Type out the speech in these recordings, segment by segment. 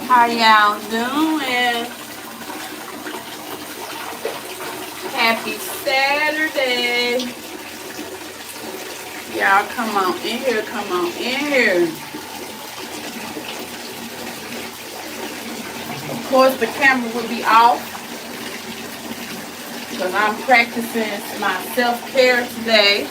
How y'all doing? Happy Saturday. Y'all come on in here, come on in here. Of course the camera will be off because I'm practicing my self-care today.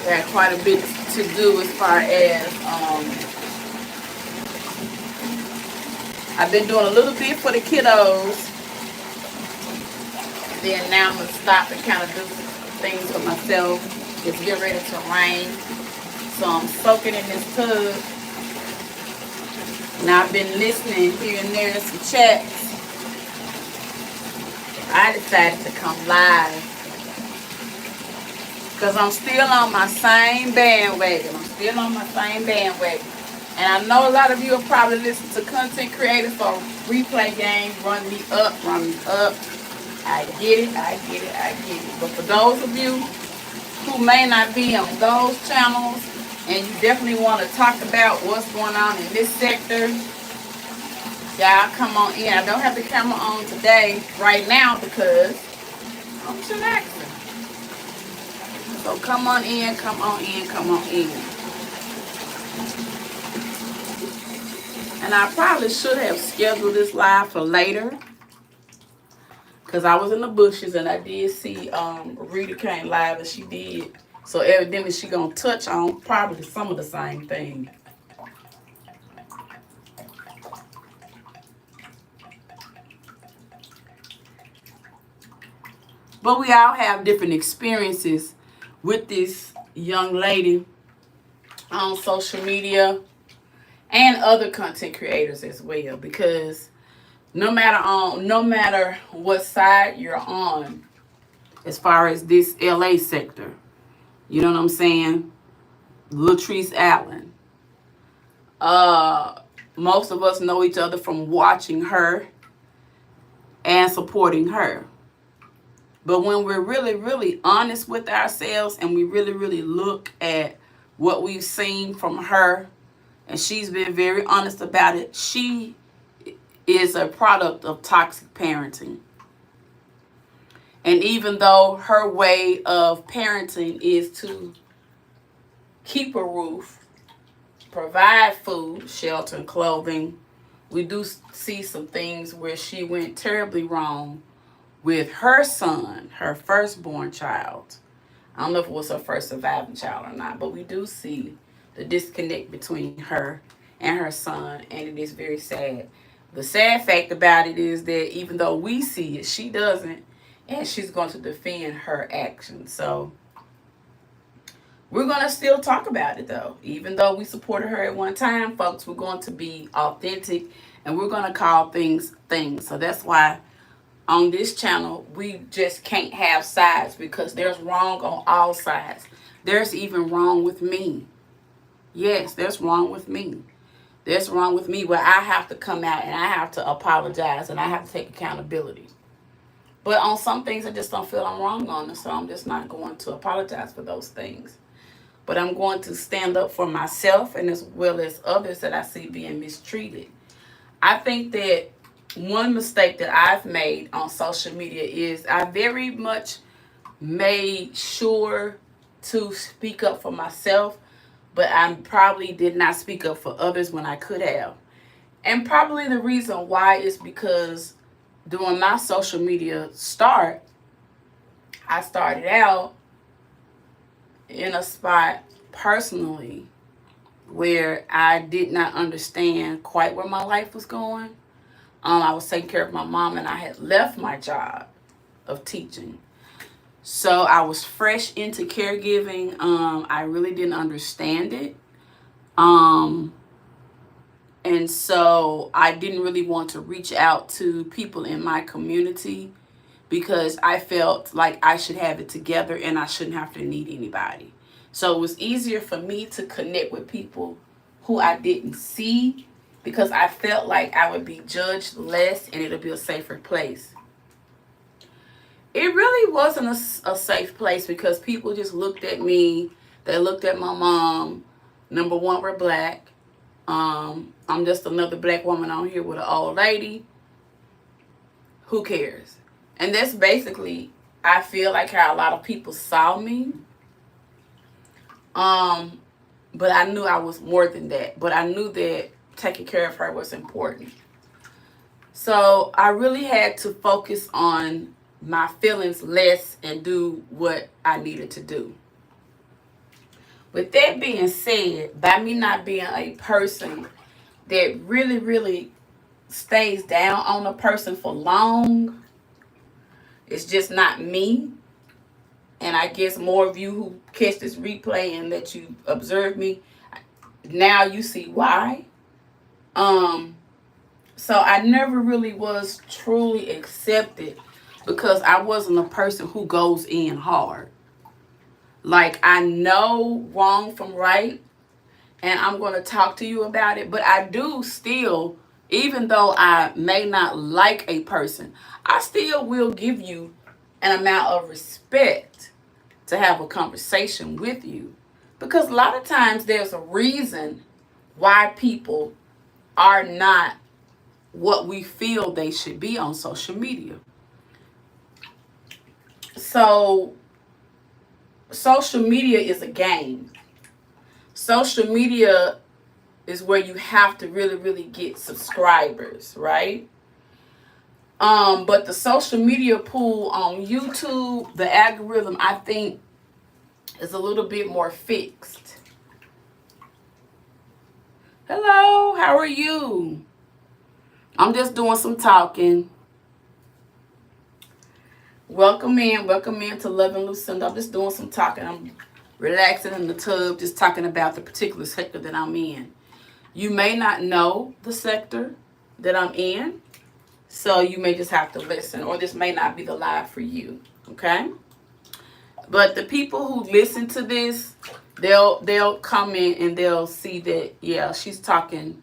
Got quite a bit to do as far as I've been doing a little bit for the kiddos. Then now I'm gonna stop and kind of do things for myself. It's getting ready to rain, so I'm soaking in this tub. Now I've been listening here and there to some chats. I decided to come live because I'm still on my same bandwagon. And I know a lot of you have probably listened to content creators for replay games, run me up. I get it. But for those of you who may not be on those channels and you definitely want to talk about what's going on in this sector, y'all come on in. I don't have the camera on today, right now, because I'm chillaxing. So come on in. And I probably should have scheduled this live for later, because I was in the bushes and I did see Rita came live and she did. So evidently she gonna touch on probably some of the same things. But we all have different experiences with this young lady on social media and other content creators as well, because no matter what side you're on as far as this LA sector, you know what I'm saying? Latrice Allen. Most of us know each other from watching her and supporting her. But when we're really, really honest with ourselves and we really, really look at what we've seen from her, and she's been very honest about it, she is a product of toxic parenting. And even though her way of parenting is to keep a roof, provide food, shelter, and clothing, we do see some things where she went terribly wrong with her son, her firstborn child. I don't know if it was her first surviving child or not, but we do see the disconnect between her and her son, and it is very sad. The sad fact about it is that even though we see it, she doesn't, and she's going to defend her actions. So we're going to still talk about it, though. Even though we supported her at one time, folks, we're going to be authentic, and we're going to call things things. So that's why on this channel, we just can't have sides, because there's wrong on all sides. There's even wrong with me. Yes, there's wrong with me. There's wrong with me where I have to come out and I have to apologize and I have to take accountability. But on some things, I just don't feel I'm wrong on, so I'm just not going to apologize for those things. But I'm going to stand up for myself and as well as others that I see being mistreated. I think that one mistake that I've made on social media is I very much made sure to speak up for myself, but I probably did not speak up for others when I could have. And probably the reason why is because during my social media start, I started out in a spot personally where I did not understand quite where my life was going. I was taking care of my mom and I had left my job of teaching. So I was fresh into caregiving. I really didn't understand it. And so I didn't really want to reach out to people in my community because I felt like I should have it together and I shouldn't have to need anybody. So it was easier for me to connect with people who I didn't see because I felt like I would be judged less and it'll be a safer place. it really wasn't a safe place because people just looked at me. They looked at my mom. Number one, we're black. I'm just another black woman on here with an old lady. Who cares? And that's basically, I feel like how a lot of people saw me. But I knew I was more than that. But I knew that taking care of her was important. So I really had to focus on my feelings less and do what I needed to do. With that being said, by me not being a person that really, really stays down on a person for long, it's just not me. And I guess more of you who catch this replay and that you observe me, now you see why. So I never really was truly accepted because I wasn't a person who goes in hard. Like, I know wrong from right, and I'm going to talk to you about it, but I do still, even though I may not like a person, I still will give you an amount of respect to have a conversation with you. Because a lot of times there's a reason why people are not what we feel they should be on social media. So, social media is a game. Social media is where you have to really, really get subscribers, right? But the social media pool on YouTube, the algorithm, I think, is a little bit more fixed. Hello, how are you? I'm just doing some talking. Welcome in to Love and Lucinda. I'm just doing some talking. I'm relaxing in the tub, just talking about the particular sector that I'm in. You may not know the sector that I'm in, so you may just have to listen, or this may not be the live for you, okay? But the people who listen to this, they'll come in and they'll see that, yeah, she's talking,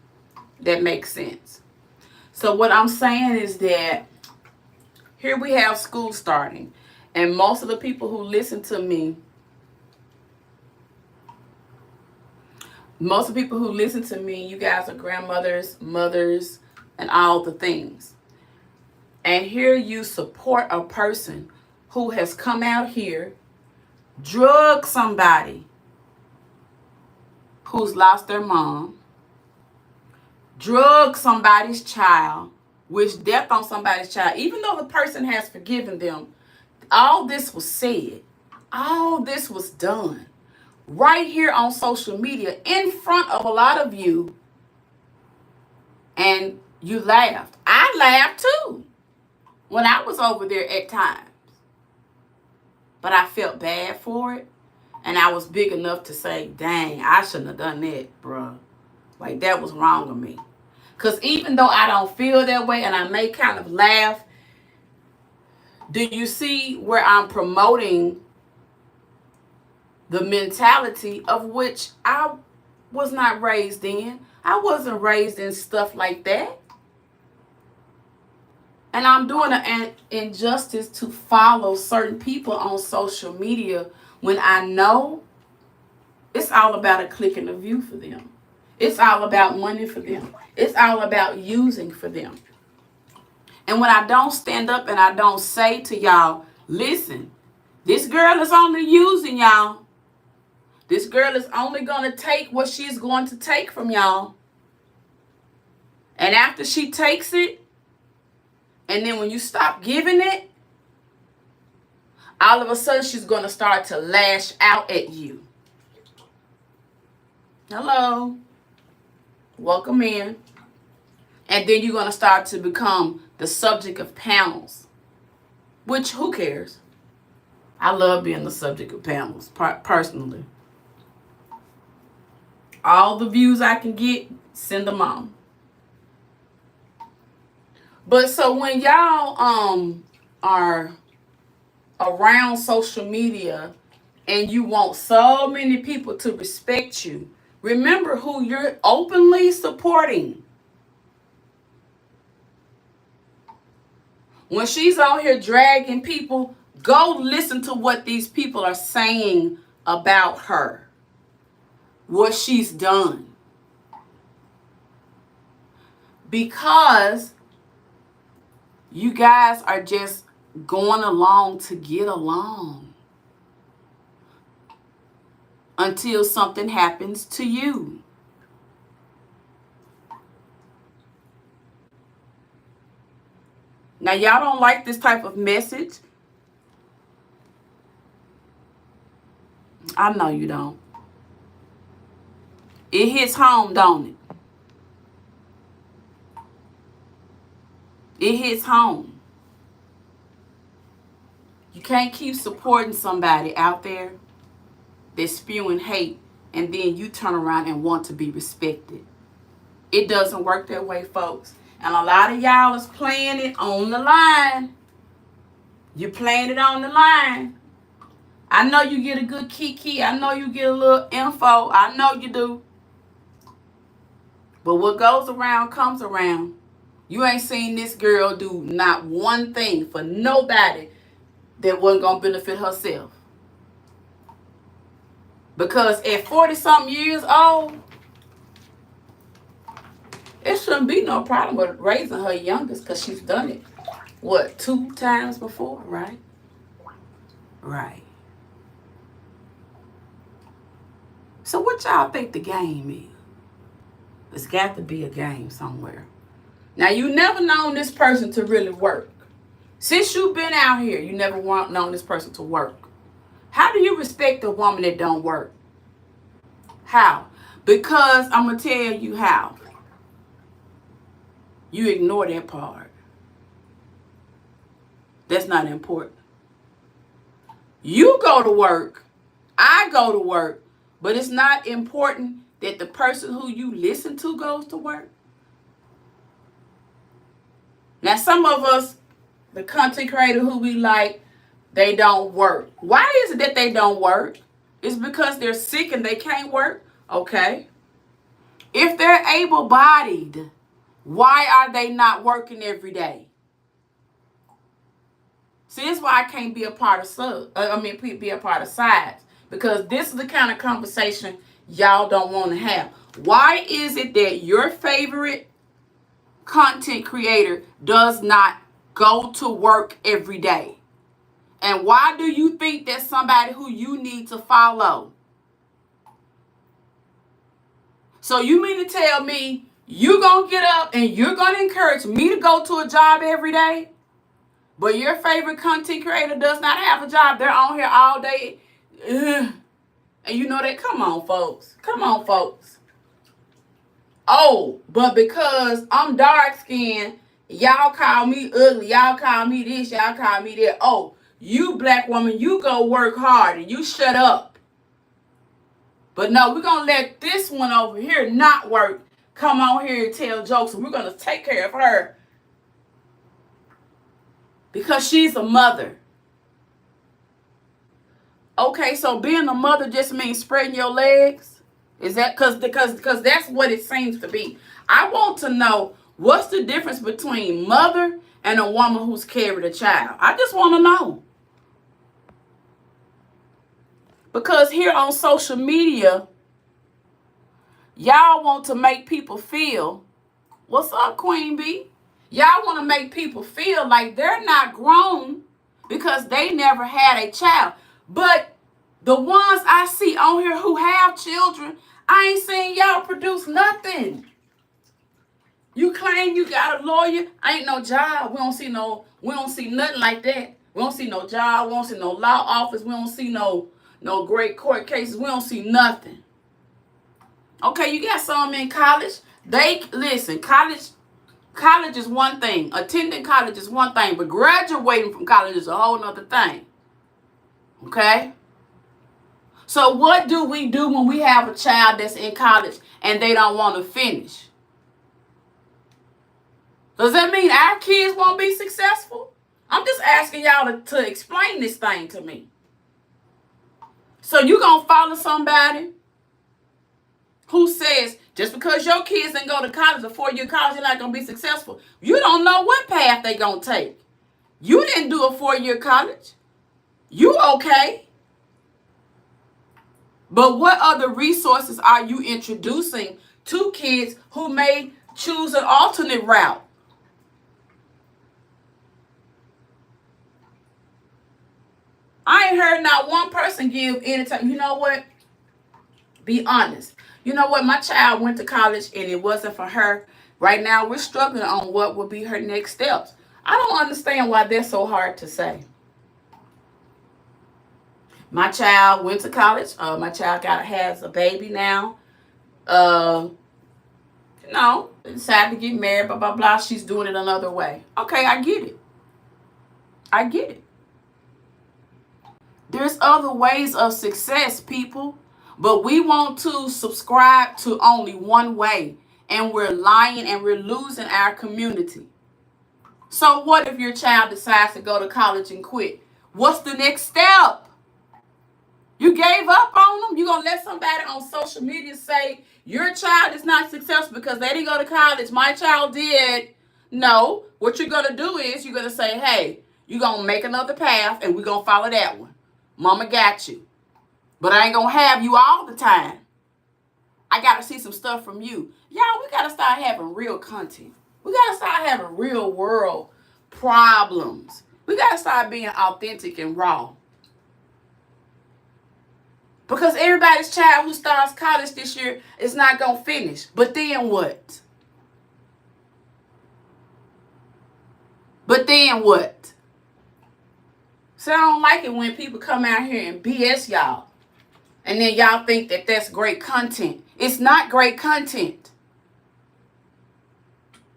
that makes sense. So what I'm saying is that here we have school starting, and most of the people who listen to me, you guys are grandmothers, mothers, and all the things. And here you support a person who has come out here, drugged somebody who's lost their mom, drugged somebody's child, wished death on somebody's child, even though the person has forgiven them. All this was said. All this was done right here on social media in front of a lot of you. And you laughed. I laughed too when I was over there at times. But I felt bad for it. And I was big enough to say, dang, I shouldn't have done that, bro. Like, that was wrong of me. Because even though I don't feel that way and I may kind of laugh, do you see where I'm promoting the mentality of which I was not raised in? I wasn't raised in stuff like that. And I'm doing an injustice to follow certain people on social media when I know it's all about a click and a view for them. It's all about money for them. It's all about using for them. And when I don't stand up and I don't say to y'all, listen, this girl is only using y'all. This girl is only going to take what she's going to take from y'all. And after she takes it, and then when you stop giving it, all of a sudden she's going to start to lash out at you. Hello. Welcome in. And then you're going to start to become the subject of panels. Which, who cares? I love being the subject of panels, personally. All the views I can get, send them on. But so when y'all are around social media and you want so many people to respect you, remember who you're openly supporting. When she's out here dragging people Go listen to what these people are saying about her, what she's done. Because you guys are just going along to get along until something happens to you. Now, y'all don't like this type of message. I know you don't. It hits home, don't it? It hits home. You can't keep supporting somebody out there that's spewing hate and then you turn around and want to be respected. It doesn't work that way, folks. And a lot of y'all is playing it on the line. You're playing it on the line. I know you get a good kiki. I know you get a little info. I know you do. But what goes around comes around. You ain't seen this girl do not one thing for nobody that wasn't going to benefit herself. Because at 40-something years old, it shouldn't be no problem with raising her youngest because she's done it, what, 2 times before, right? Right. So what y'all think the game is? There's got to be a game somewhere. Now, you never known this person to really work. Since you've been out here, you never known this person to work. How do you respect a woman that don't work? How? Because I'm going to tell you how. You ignore that part. That's not important. You go to work. I go to work. But it's not important that the person who you listen to goes to work. Now, some of us, the content creator who we like, they don't work. Why is it that they don't work? It's because they're sick and they can't work? Okay. If they're able-bodied, why are they not working every day? See, this is why I can't be a part of be a part of sides. Because this is the kind of conversation y'all don't want to have. Why is it that your favorite content creator does not go to work every day? And why do you think that's somebody who you need to follow? So you mean to tell me you're going to get up and you're going to encourage me to go to a job every day? But your favorite content creator does not have a job. They're on here all day. Ugh. And you know that? Come on, folks. Come on, folks. Oh, but because I'm dark-skinned, y'all call me ugly. Y'all call me this. Y'all call me that. Oh, you black woman, you go work hard and you shut up. But no, we're going to let this one over here not work. Come on here and tell jokes. And we're going to take care of her. Because she's a mother. Okay, so being a mother just means spreading your legs? Is that because that's what it seems to be. I want to know what's the difference between mother and a woman who's carried a child. I just want to know. Because here on social media, y'all want to make people feel, what's up, Queen Bee? Y'all want to make people feel like they're not grown because they never had a child. But the ones I see on here who have children, I ain't seen y'all produce nothing. You claim you got a lawyer, ain't no job. We don't see nothing like that. We don't see no job. We don't see no law office. We don't see no great court cases. We don't see nothing. Okay, you got some in college. College is one thing. Attending college is one thing, but graduating from college is a whole nother thing. Okay? So what do we do when we have a child that's in college and they don't want to finish? Does that mean our kids won't be successful? I'm just asking y'all to explain this thing to me. So you gonna follow somebody who says just because your kids didn't go to college, a 4-year college, they're not gonna be successful. You don't know what path they gonna take. You didn't do a 4-year college. You okay. But what other resources are you introducing to kids who may choose an alternate route? I ain't heard not one person give any time. You know what? Be honest. You know what? My child went to college and it wasn't for her. Right now, we're struggling on what will be her next steps. I don't understand why they're so hard to say. My child went to college. My child has a baby now. Decided to get married, blah, blah, blah. She's doing it another way. Okay, I get it. I get it. There's other ways of success, people. But we want to subscribe to only one way. And we're lying and we're losing our community. So what if your child decides to go to college and quit? What's the next step? You gave up on them? You going to let somebody on social media say your child is not successful because they didn't go to college? My child did. No. What you're going to do is you're going to say, hey, you're going to make another path and we're going to follow that one. Mama got you. But I ain't going to have you all the time. I got to see some stuff from you. Y'all, we got to start having real content. We got to start having real world problems. We got to start being authentic and raw. Because everybody's child who starts college this year is not going to finish. But then what? But then what? So I don't like it when people come out here and BS y'all. And then y'all think that that's great content. It's not great content.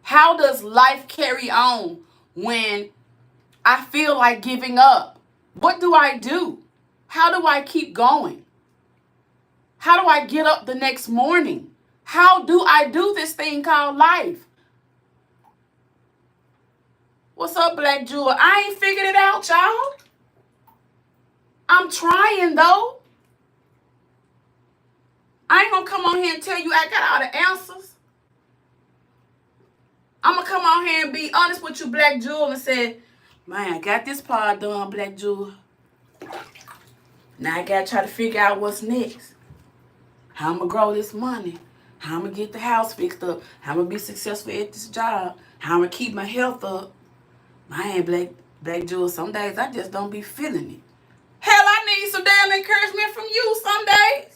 How does life carry on when I feel like giving up? What do I do? How do I keep going? How do I get up the next morning? How do I do this thing called life? What's up, Black Jewel? I ain't figured it out, y'all. I'm trying, though. I ain't going to come on here and tell you I got all the answers. I'm going to come on here and be honest with you, Black Jewel, and say, man, I got this part done, Black Jewel. Now I got to try to figure out what's next. How I'm going to grow this money. How I'm going to get the house fixed up. How I'm going to be successful at this job. How I'm going to keep my health up. Man, Black Jewel, some days I just don't be feeling it. Hell, I need some damn encouragement from you some days.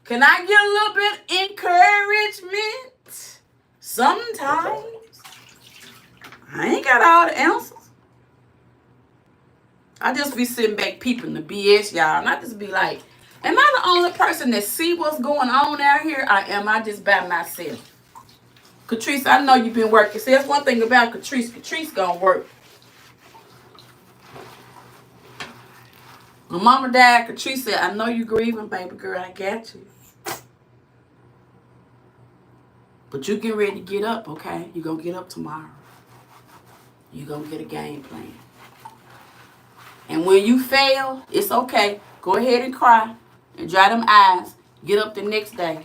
Can I get a little bit encouragement? Sometimes. I ain't got all the answers. I just be sitting back peeping the BS, y'all. And I just be like, am I the only person that see what's going on out here? Or am I just by myself? Catrice, I know you've been working. See, that's one thing about Catrice. Catrice gonna work. When Mama died, Catrice said, I know you grieving, baby girl. I got you. But you get ready to get up, okay? You gonna get up tomorrow. You gonna get a game plan. And when you fail, it's okay. Go ahead and cry and dry them eyes. Get up the next day.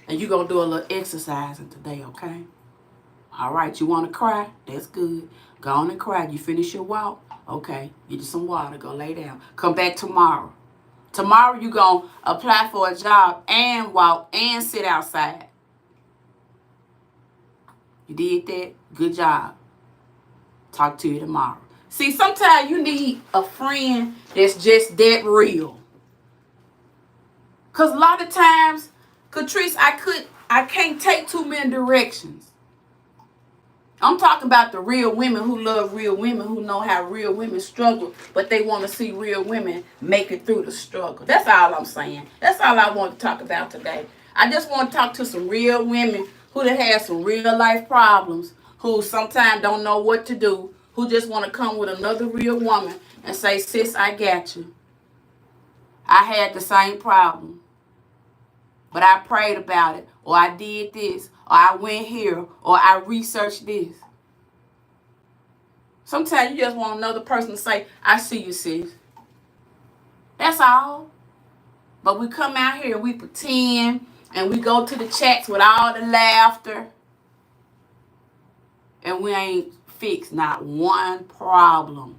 And you're going to do a little exercising today, okay? All right, you want to cry? That's good. Go on and cry. You finish your walk? Okay, get you some water. Go lay down. Come back tomorrow. Tomorrow you're going to apply for a job and walk and sit outside. You did that? Good job. Talk to you tomorrow. See, sometimes you need a friend that's just that real. Because a lot of times, Catrice, I can't take too many directions. I'm talking about the real women who love real women, who know how real women struggle, but they want to see real women make it through the struggle. That's all I'm saying. That's all I want to talk about today. I just want to talk to some real women who done had some real life problems, who sometimes don't know what to do, who just want to come with another real woman and say, sis, I got you. I had the same problem, but I prayed about it, or I did this, or I went here, or I researched this. Sometimes you just want another person to say, I see you, sis. That's all. But we come out here and we pretend, and we go to the chats with all the laughter. and we ain't fixed not one problem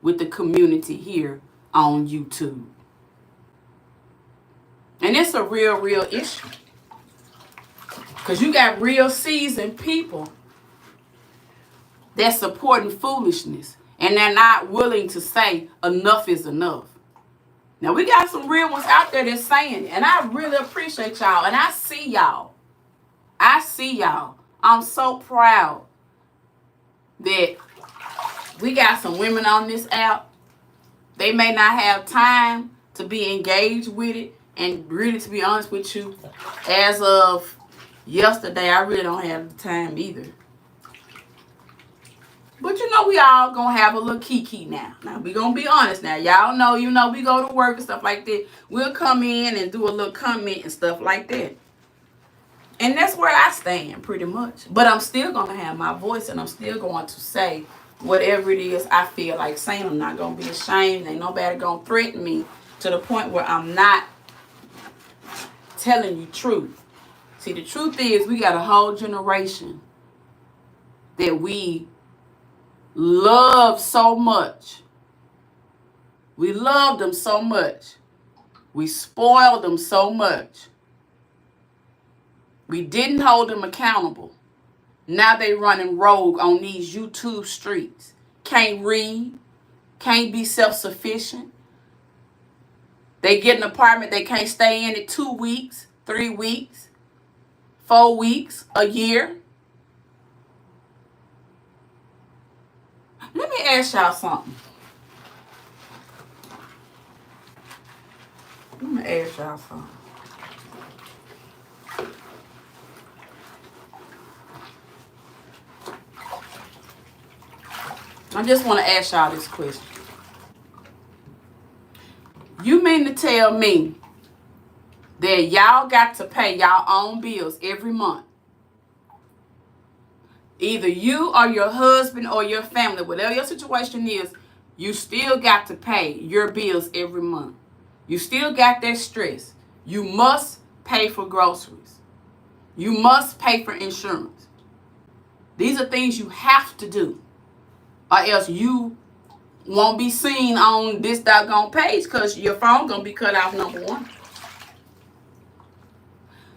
with the community here on YouTube. And it's a real issue. Because you got real seasoned people that's supporting foolishness. And they're not willing to say enough is enough. Now, we got some real ones out there that's saying it. And I really appreciate y'all. And I see y'all. I'm so proud that we got some women on this app. They may not have time to be engaged with it. And really, to be honest with you, as of yesterday, I really don't have the time either. But you know, we all gonna have a little kiki now. Now, we gonna be honest now. Y'all know, we go to work and stuff like that. We'll come in and do a little comment and stuff like that. And that's where I stand, pretty much. But I'm still gonna have my voice, and I'm still going to say whatever it is I feel like saying. I'm not gonna be ashamed. Ain't nobody gonna threaten me to the point where I'm not telling you truth. See, the truth is we got a whole generation that we love so much. We love them so much. We spoiled them so much. We didn't hold them accountable. Now they running rogue on these YouTube streets. Can't read. Can't be self-sufficient. They get an apartment. They can't stay in it 2 weeks, 3 weeks, 4 weeks, a year. Let me ask y'all something. I just want to ask y'all this question. You mean to tell me that y'all got to pay y'all own bills every month? Either you or your husband or your family, whatever your situation is, you still got to pay your bills every month. You still got that stress. You must pay for groceries. You must pay for insurance. These are things you have to do, or else you won't be seen on this doggone page because your phone going to be cut off, number one.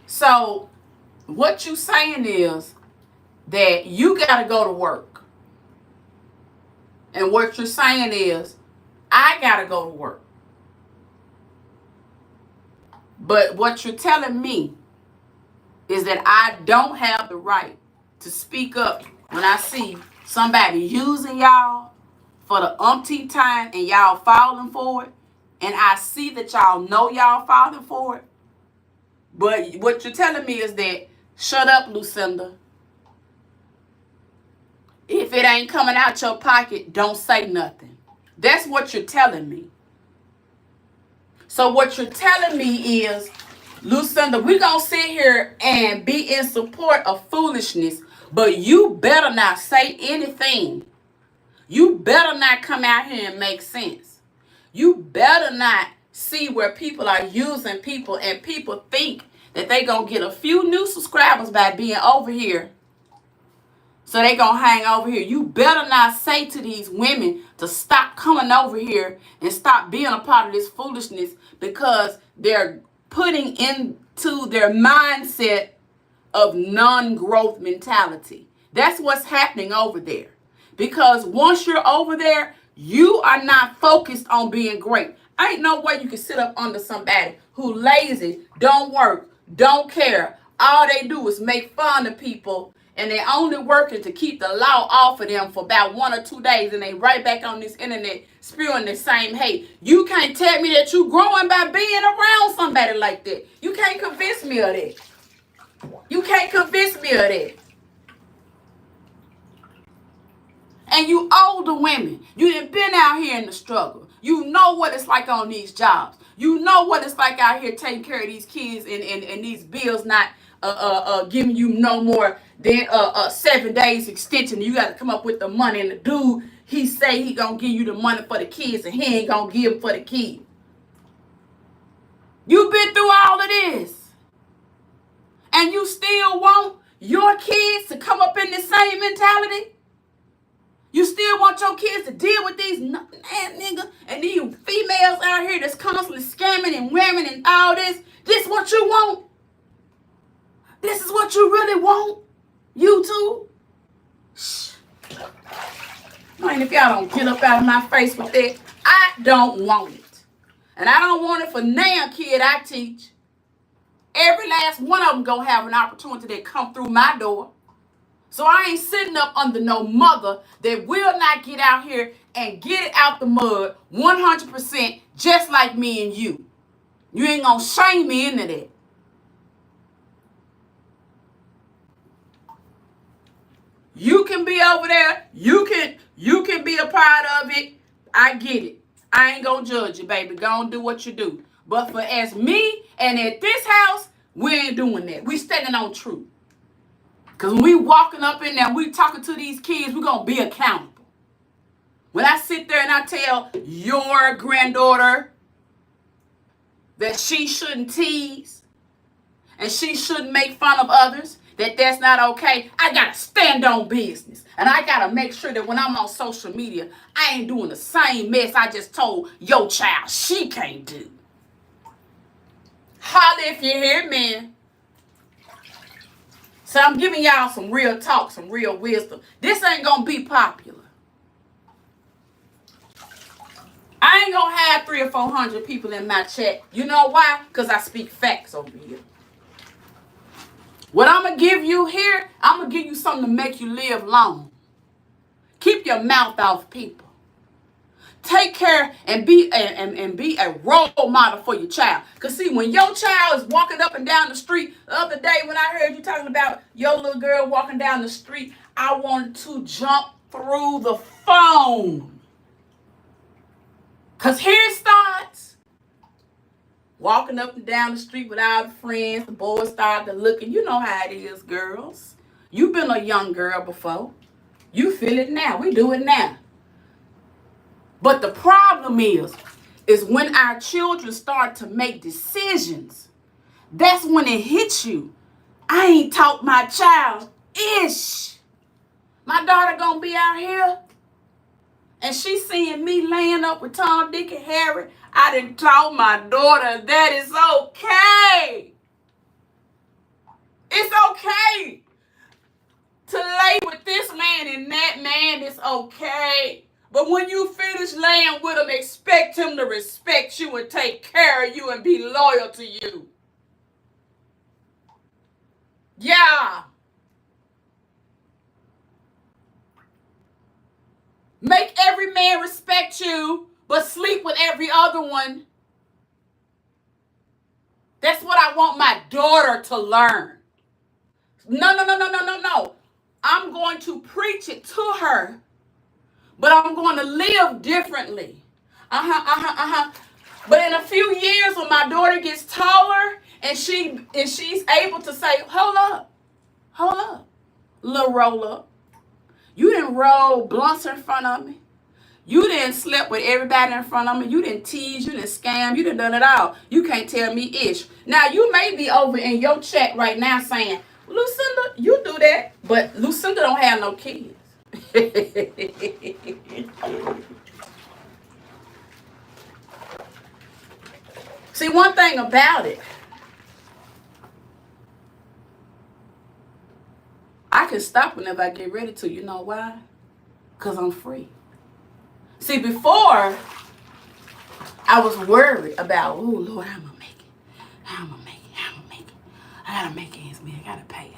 So what you saying is that you got to go to work. And what you're saying is, I got to go to work. But what you're telling me is that I don't have the right to speak up when I see somebody using y'all for the umpteenth time and y'all falling for it. And I see that y'all know y'all falling for it. But what you're telling me is that, shut up, Lucinda. If it ain't coming out your pocket, don't say nothing. That's what you're telling me. So what you're telling me is, Lucinda, we're going to sit here and be in support of foolishness, but you better not say anything. You better not come out here and make sense. You better not see where people are using people and people think that they going to get a few new subscribers by being over here. So they going to hang over here. You better not say to these women to stop coming over here and stop being a part of this foolishness, because they're putting into their mindset of non-growth mentality. That's what's happening over there. Because once you're over there, you are not focused on being great. Ain't no way you can sit up under somebody who lazy, don't work, don't care. All they do is make fun of people, and they're only working to keep the law off of them for about 1 or 2 days, and they right back on this internet spewing the same hate. You can't tell me that you growing by being around somebody like that. You can't convince me of that. You can't convince me of that. And you older women, you done been out here in the struggle. You know what it's like on these jobs. You know what it's like out here taking care of these kids and these bills not giving you no more than 7 days extension. You got to come up with the money. And the dude, he say he gonna give you the money for the kids, and he ain't gonna give for the kids. You been through all of this, and you still won't. your kids to come up in the same mentality? You still want your kids to deal with these niggas and these females out here that's constantly scamming and whamming and all this? This what you want? This is what you really want? You too? Shh. And if y'all don't get up out of my face with that, I don't want it. And I don't want it for now kid I teach. Every last one of them gonna have an opportunity to come through my door. So I ain't sitting up under no mother that will not get out here and get it out the mud 100% just like me and you. You ain't gonna shame me into that. You can be over there. You can be a part of it. I get it. I ain't gonna judge you, baby. Go on, do what you do. But for as me and at this house, we ain't doing that. We standing on truth. Because when we walking up in there, we talking to these kids, we gonna be accountable. When I sit there and I tell your granddaughter that she shouldn't tease and she shouldn't make fun of others, that's not okay, I got to stand on business. And I got to make sure that when I'm on social media, I ain't doing the same mess I just told your child she can't do. Holla if you hear me. So I'm giving y'all some real talk, some real wisdom. This ain't going to be popular. I ain't going to have 300 or 400 people in my chat. You know why? Because I speak facts over here. What I'm going to give you here, I'm going to give you something to make you live long. Keep your mouth off people. Take care and be a role model for your child. Because see, when your child is walking up and down the street, the other day when I heard you talking about your little girl walking down the street, I wanted to jump through the phone. Because here it starts. Walking up and down the street with our friends, the boys start to looking. You know how it is, girls. You've been a young girl before. You feel it now. We do it now. But the problem is when our children start to make decisions, that's when it hits you. I ain't taught my child ish. My daughter gonna be out here and she seeing me laying up with Tom, Dick, and Harry. I done told my daughter that it's okay. It's okay to lay with this man and that man. It's okay. But when you finish laying with him, expect him to respect you and take care of you and be loyal to you. Yeah. Make every man respect you, but sleep with every other one. That's what I want my daughter to learn. No. I'm going to preach it to her, but I'm going to live differently. But in a few years, when my daughter gets taller and she's able to say, hold up, little roll up. You didn't roll blunts in front of me. You didn't sleep with everybody in front of me. You didn't tease. You didn't scam. You didn't done it all. You can't tell me ish. Now, you may be over in your chat right now saying, Lucinda, you do that. But Lucinda don't have no kids. See, one thing about it, I can stop whenever I get ready to. You know why? Because I'm free. See, before, I was worried about, oh, Lord, how am I going to make it? How am I going to make it? How am I going to make it? I got to make ends meet. I got to pay.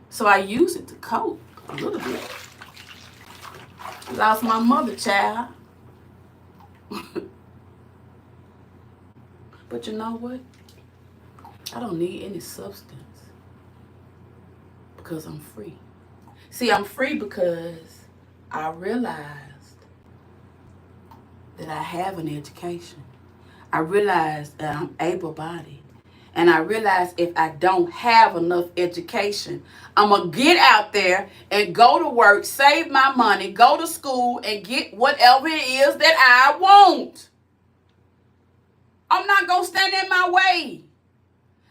So I use it to cope a little bit. I lost my mother, child. But you know what? I don't need any substance because I'm free. See, I'm free because I realized that I have an education. I realized that I'm able-bodied. And I realized if I don't have enough education, I'm going to get out there and go to work, save my money, go to school, and get whatever it is that I want. I'm not going to stand in my way.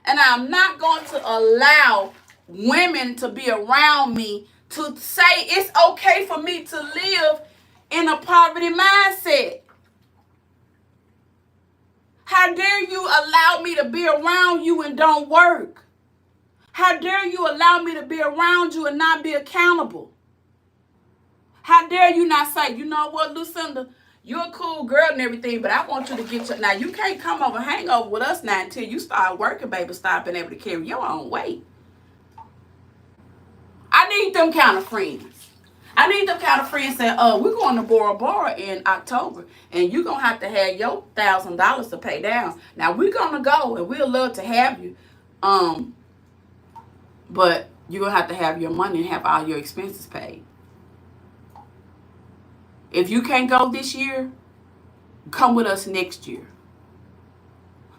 And I'm not going to allow women to be around me to say it's okay for me to live in a poverty mindset. How dare you allow me to be around you and don't work? How dare you allow me to be around you and not be accountable? How dare you not say, you know what, Lucinda, you're a cool girl and everything, but I want you to get your... Now, you can't come over, hang over with us now until you start working, baby, start being able to carry your own weight. I need them kind of friends. I need them kind of friends that, we're going to Bora Bora in October, and you're going to have your $1,000 to pay down. Now, we're going to go, and we'd love to have you, but you're going to have your money and have all your expenses paid. If you can't go this year, come with us next year.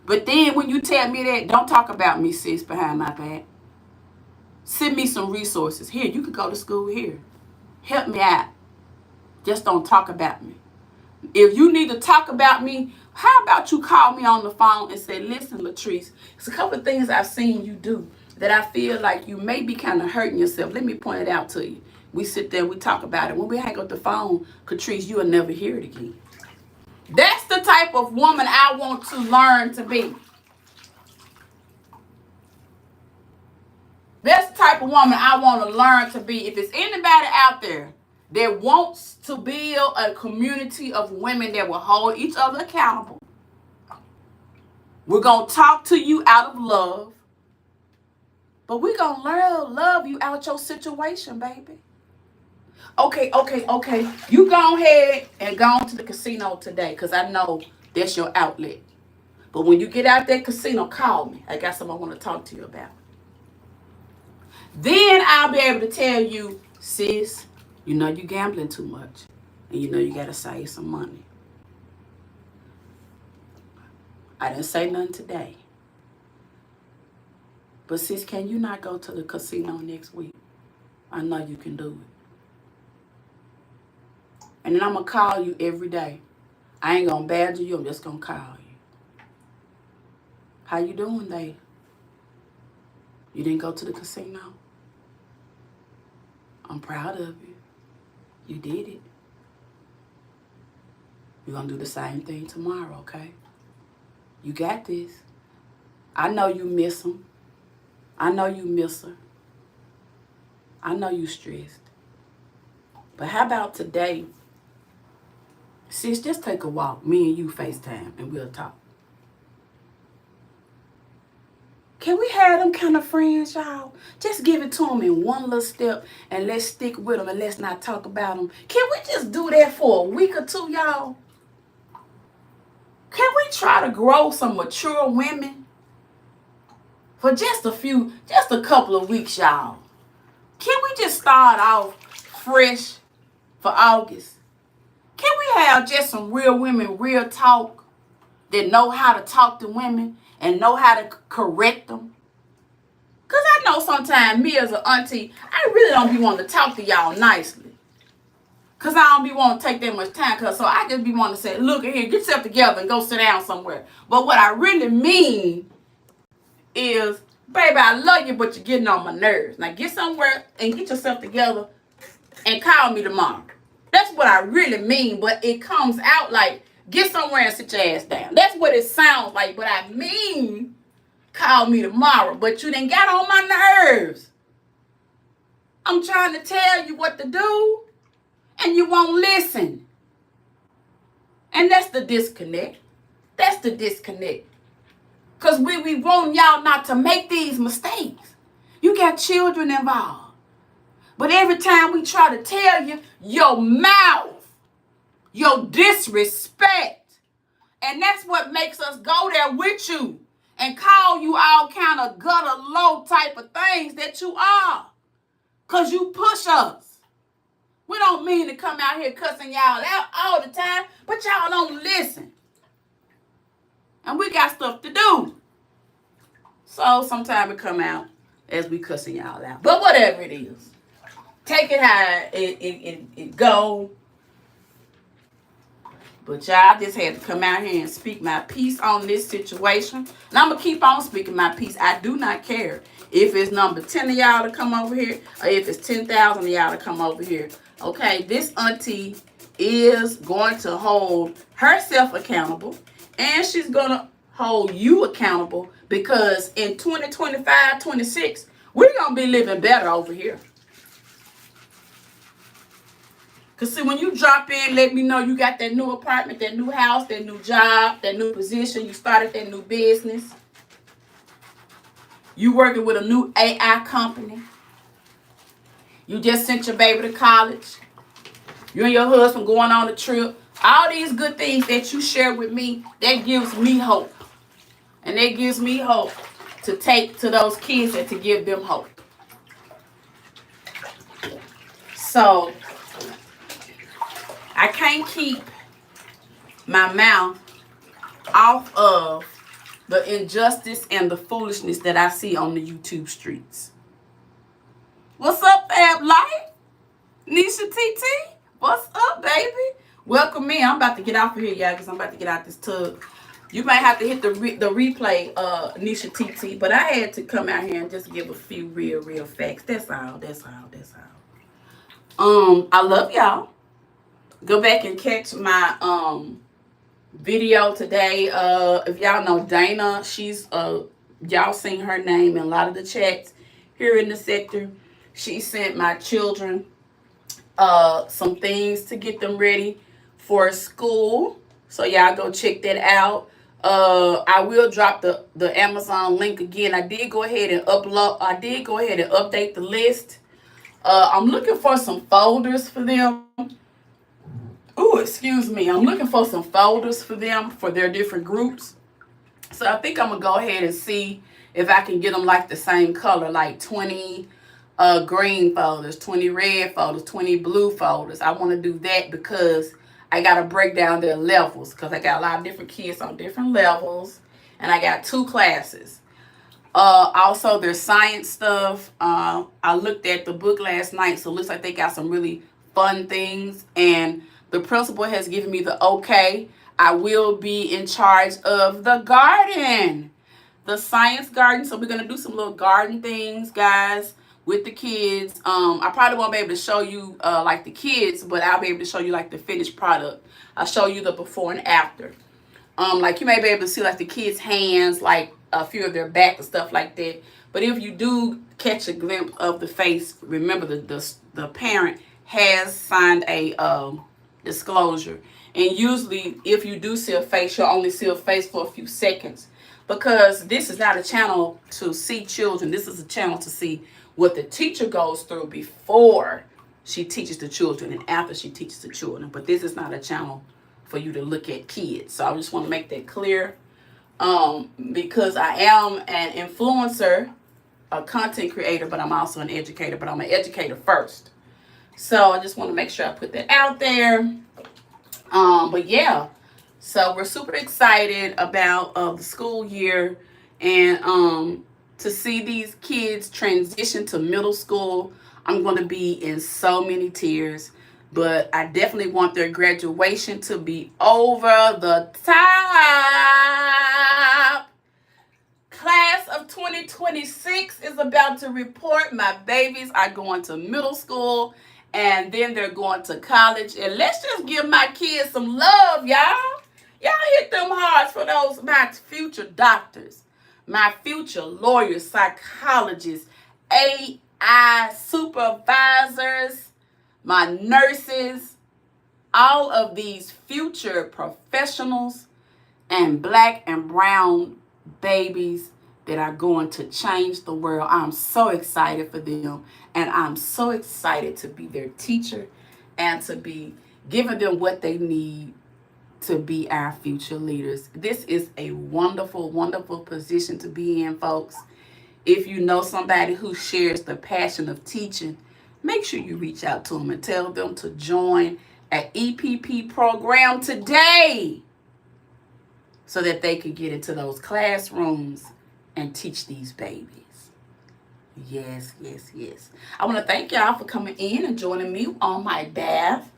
But then when you tell me that, don't talk about me, sis, behind my back. Send me some resources. Here, you can go to school here. Help me out. Just don't talk about me. If you need to talk about me, how about you call me on the phone and say, listen, Latrice, there's a couple of things I've seen you do that I feel like you may be kind of hurting yourself. Let me point it out to you. We sit there and we talk about it. When we hang up the phone, Catrice, you will never hear it again. That's the type of woman I want to learn to be. That's the type of woman I want to learn to be. If there's anybody out there that wants to build a community of women that will hold each other accountable, we're going to talk to you out of love, but we're going to love you out your situation, baby. Okay. You go ahead and go on to the casino today because I know that's your outlet. But when you get out that casino, call me. I got something I want to talk to you about. Then I'll be able to tell you, sis, you know you're gambling too much. And you know you got to save some money. I didn't say nothing today. But sis, can you not go to the casino next week? I know you can do it. And then I'm going to call you every day. I ain't going to badger you. I'm just going to call you. How you doing, Dave? You didn't go to the casino? I'm proud of you. You did it. We're going to do the same thing tomorrow, okay? You got this. I know you miss him. I know you miss her. I know you stressed. But how about today? Sis, just take a walk. Me and you FaceTime and we'll talk. Can we have them kind of friends, y'all? Just give it to them in one little step and let's stick with them and let's not talk about them. Can we just do that for a week or two, y'all? Can we try to grow some mature women for just a couple of weeks, y'all? Can we just start off fresh for August? Can we have just some real women, real talk that know how to talk to women and know how to correct them? Because I know sometimes me as an auntie, I really don't be wanting to talk to y'all nicely. Because I don't be wanting to take that much time. So I just be wanting to say, look at here, get yourself together and go sit down somewhere. But what I really mean is, baby, I love you, but you're getting on my nerves. Now get somewhere and get yourself together and call me tomorrow. That's what I really mean, but it comes out like, get somewhere and sit your ass down. That's what it sounds like, but I mean, call me tomorrow. But you done got on my nerves. I'm trying to tell you what to do, and you won't listen. And that's the disconnect. That's the disconnect. Because we want y'all not to make these mistakes. You got children involved. But every time we try to tell you, your mouth, your disrespect, and that's what makes us go there with you and call you all kind of gutter low type of things that you are. Because you push us. We don't mean to come out here cussing y'all out all the time, but y'all don't listen. And we got stuff to do. So sometimes it come out as we cussing y'all out. But whatever it is. Take it how it go. But y'all just had to come out here and speak my piece on this situation. And I'm going to keep on speaking my piece. I do not care if it's number 10 of y'all to come over here or if it's 10,000 of y'all to come over here. Okay, this auntie is going to hold herself accountable. And she's going to hold you accountable because in 2025, 26, we're going to be living better over here. Because, see, when you drop in, let me know you got that new apartment, that new house, that new job, that new position. You started that new business. You working with a new AI company. You just sent your baby to college. You and your husband going on a trip. All these good things that you share with me, that gives me hope. And that gives me hope to take to those kids and to give them hope. So I can't keep my mouth off of the injustice and the foolishness that I see on the YouTube streets. What's up, Fab Life? Nisha TT? What's up, baby? Welcome in. I'm about to get off of here, y'all, because I'm about to get out this tub. You might have to hit the replay, Nisha TT, but I had to come out here and just give a few real facts. That's all. I love y'all. Go back and catch my video today. If y'all know Dana, she's y'all seen her name in a lot of the chats here in the sector. She sent my children some things to get them ready for school. So y'all go check that out. I will drop the Amazon link again. I did go ahead and update the list. I'm looking for some folders for them. Oh, excuse me. I'm looking for some folders for them for their different groups. So I think I'm going to go ahead and see if I can get them like the same color, like 20 green folders, 20 red folders, 20 blue folders. I want to do that because I got to break down their levels because I got a lot of different kids on different levels. And I got 2 classes. Also, their science stuff. I looked at the book last night, so it looks like they got some really fun things. And the principal has given me the okay. I will be in charge of the garden, the science garden. So we're going to do some little garden things, guys, with the kids. I probably won't be able to show you like the kids, but I'll be able to show you like the finished product. I'll show you the before and after. Like you may be able to see like the kids' hands, like a few of their back and stuff like that. But if you do catch a glimpse of the face, remember the parent has signed a disclosure. And usually if you do see a face, you'll only see a face for a few seconds. Because this is not a channel to see children. This is a channel to see what the teacher goes through before she teaches the children and after she teaches the children. But this is not a channel for you to look at kids. So I just want to make that clear. Because I am an influencer, a content creator, but I'm also an educator. But I'm an educator first. So I just want to make sure I put that out there. But yeah, so we're super excited about the school year and to see these kids transition to middle school. I'm going to be in so many tears, but I definitely want their graduation to be over the top. Class of 2026 is about to report. My babies are going to middle school. And then they're going to college. And let's just give my kids some love, y'all. Y'all hit them hearts for those, my future doctors, my future lawyers, psychologists, AI supervisors, my nurses, all of these future professionals and black and brown babies that are going to change the world. I'm so excited for them. And I'm so excited to be their teacher and to be giving them what they need to be our future leaders. This is a wonderful, wonderful position to be in, folks. If you know somebody who shares the passion of teaching, make sure you reach out to them and tell them to join an EPP program today so that they can get into those classrooms and teach these babies. Yes. I want to thank y'all for coming in and joining me on my bath.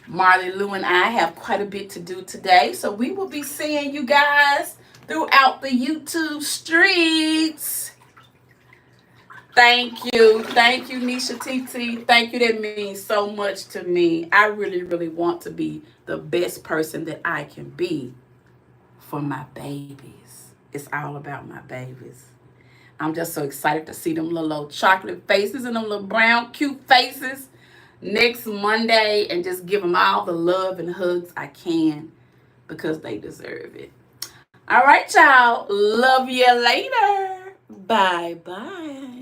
Marley Lou and I have quite a bit to do today, so we will be seeing you guys throughout the YouTube streets. Thank you. Thank you, Nisha TT. Thank you. That means so much to me. I really, really want to be the best person that I can be for my babies. It's all about my babies. I'm just so excited to see them little old chocolate faces and them little brown cute faces next Monday, and just give them all the love and hugs I can, because they deserve it. All right, y'all. Love you later. Bye-bye.